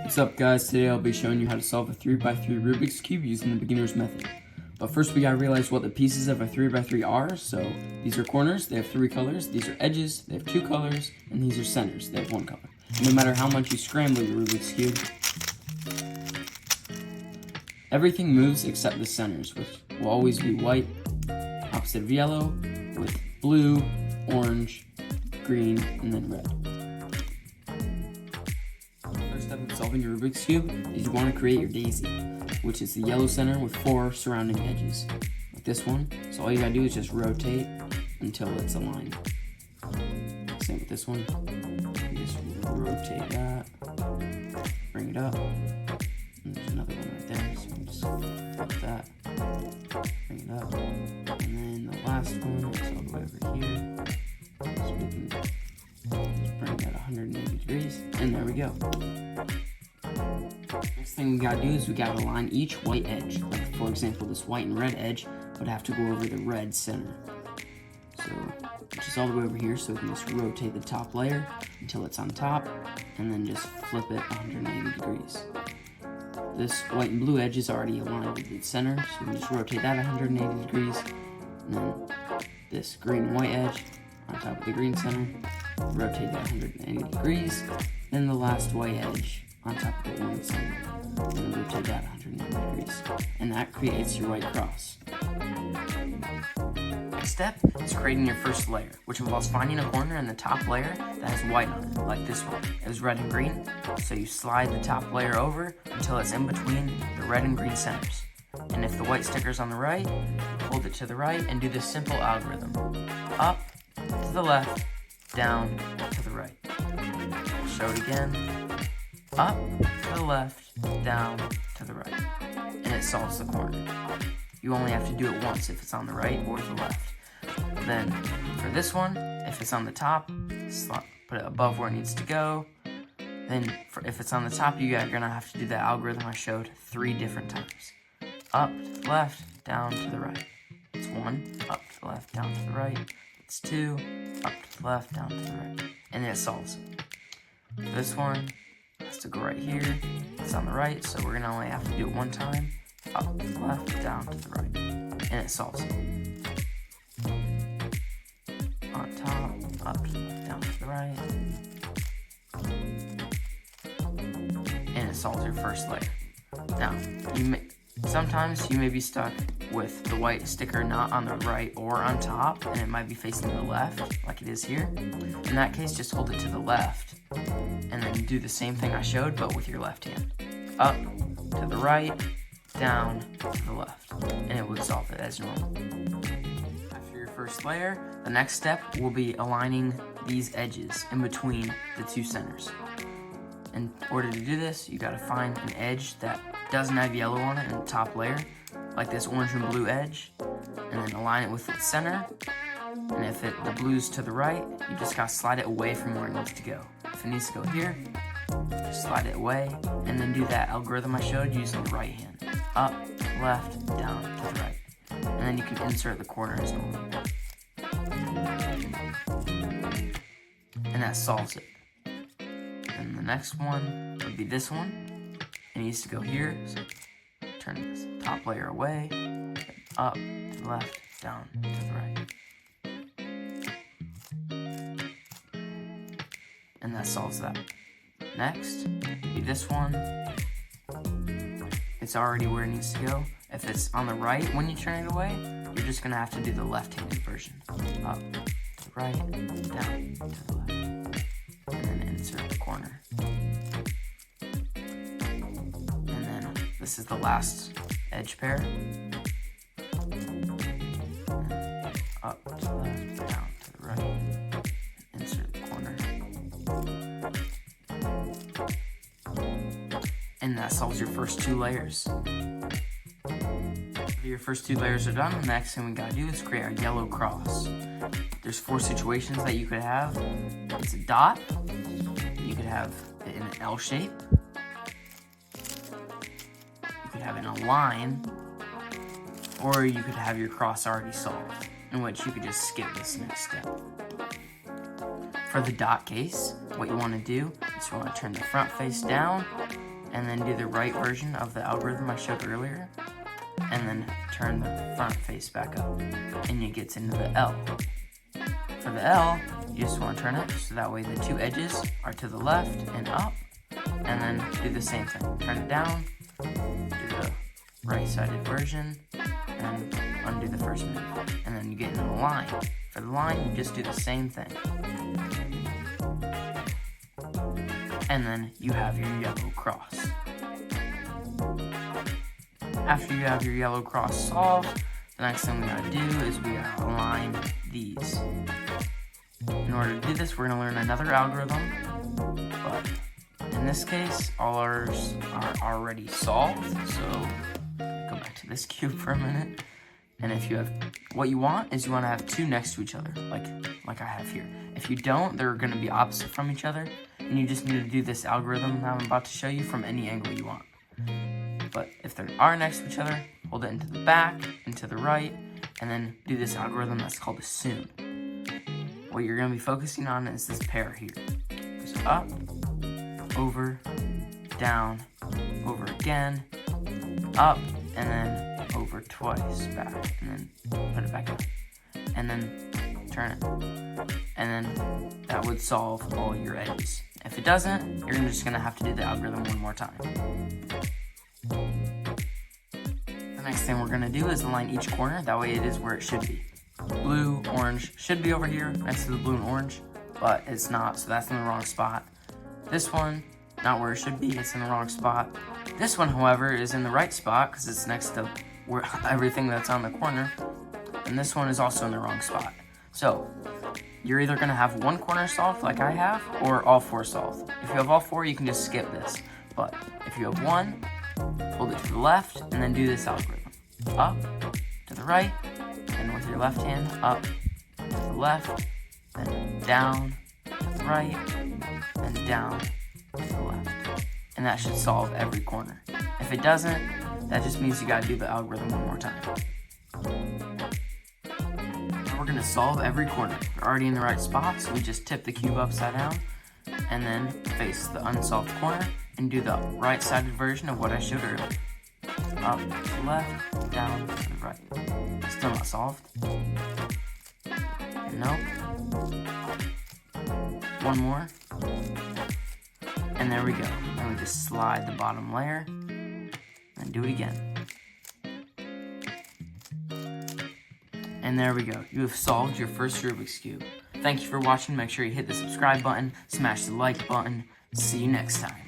What's up guys, today I'll be showing you how to solve a 3x3 Rubik's Cube using the beginner's method. But first we gotta realize what the pieces of a 3x3 are. So these are corners, they have 3 colors, these are edges, they have 2 colors, and these are centers, they have 1 color. No matter how much you scramble your Rubik's Cube, everything moves except the centers, which will always be white, opposite of yellow, with blue, orange, green, and then red. First step in solving your Rubik's Cube is you want to create your daisy, which is the yellow center with 4 surrounding edges, like this one. So all you gotta do is just rotate until it's aligned. Same with this one. You just rotate that, bring it up, and there's another one right there. So you just flip that, bring it up, and then the last one is all the way over here. So we can just bring that 180 degrees, and there we go. Next thing we gotta do is we gotta align each white edge. Like for example, this white and red edge would have to go over the red center. So just all the way over here, so we can just rotate the top layer until it's on top, and then just flip it 180 degrees. This white and blue edge is already aligned with the center, so we can just rotate that 180 degrees, and then this green and white edge on top of the green center, rotate that 180 degrees, then the last white edge on top of the orange center, and rotate that 180 degrees, and that creates your white cross. Next step is creating your first layer, which involves finding a corner in the top layer that has white on it, like this one. It was red and green, so you slide the top layer over until it's in between the red and green centers. And if the white sticker's on the right, hold it to the right and do this simple algorithm. Up, to the left, down, to the right. Show it again. Up, to the left, down, to the right. And it solves the corner. You only have to do it once if it's on the right or the left. Then for this one, if it's on the top, put it above where it needs to go. Then if it's on the top, you're gonna have to do that algorithm I showed 3 different times. Up to the left, down to the right. It's 1, up to the left, down to the right. It's 2, up to the left, down to the right. And then it solves it. This one has to go right here. It's on the right, so we're gonna only have to do it 1 time. Up to the left, down to the right. And it solves it. On top, up to the left, down to the right. And it solves your first layer. Now, sometimes you may be stuck with the white sticker not on the right or on top, and it might be facing the left, like it is here. In that case, just hold it to the left, and then do the same thing I showed, but with your left hand. Up, to the right, down, to the left, and it would solve it as normal. After your first layer, the next step will be aligning these edges in between the 2 centers. In order to do this, you gotta find an edge that doesn't have yellow on it in the top layer, like this orange and blue edge, and then align it with its center. And if the blue's to the right, you just gotta slide it away from where it needs to go. If it needs to go here, slide it away, and then do that algorithm I showed using the right hand. Up, left, down, to the right. And then you can insert the corner as normal. And that solves it. And the next one would be this one. It needs to go here, so turn this top layer away, up, to the left, down, to the right. And that solves that. Next, be this one. It's already where it needs to go. If it's on the right when you turn it away, you're just gonna have to do the left-handed version. Up, to the right, down, to the left. And then insert the corner. And then this is the last edge pair. Up, to the left, down, to the right. Insert the corner. And that solves your first 2 layers. After your first 2 layers are done, the next thing we gotta do is create our yellow cross. There's 4 situations that you could have. It's a dot. You could have it in an L shape. You could have it in a line. Or you could have your cross already solved, in which you could just skip this next step. For the dot case, what you want to do is you want to turn the front face down and then do the right version of the algorithm I showed earlier, and then turn the front face back up, and it gets into the L. For the L, you just want to turn it so that way the two edges are to the left and up, and then do the same thing. Turn it down, do the right-sided version, and undo the first move, and then you get into the line. For the line, you just do the same thing. And then you have your yellow cross. After you have your yellow cross solved, the next thing we gotta do is we gotta align these. In order to do this, we're gonna learn another algorithm, but in this case, all ours are already solved, so go back to this cube for a minute. And if you have, what you want is you want to have two next to each other, like I have here. If you don't, they're going to be opposite from each other, and you just need to do this algorithm that I'm about to show you from any angle you want. But if they are next to each other, hold it into the back, into the right, and then do this algorithm that's called a soon. What you're going to be focusing on is this pair here. So up, over, down, over again, up, and then over twice, back, and then put it back up, and then turn it, and then that would solve all your edges. If it doesn't, you're just gonna have to do the algorithm one more time. The next thing we're gonna do is align each corner, that way it is where it should be. Blue, orange should be over here next to the blue and orange, but it's not, so that's in the wrong spot. This one, not where it should be, it's in the wrong spot. This one, however, is in the right spot because it's next to where everything that's on the corner, and this one is also in the wrong spot. So you're either going to have one corner solved like I have, or all four solved. If you have all four, you can just skip this, but if you have one, hold it to the left and then do this algorithm. Up, to the right, and with your left hand, up, to the left, then down, to the right, and down, to the left. And that should solve every corner. If it doesn't, that just means you gotta do the algorithm one more time. Now we're gonna solve every corner. They're already in the right spot, so we just tip the cube upside down and then face the unsolved corner and do the right-sided version of what I showed earlier. Up to the left, down to the right. Still not solved. Nope. One more. And there we go. And we just slide the bottom layer and do it again. And there we go. You have solved your first Rubik's Cube. Thank you for watching. Make sure you hit the subscribe button, smash the like button. See you next time.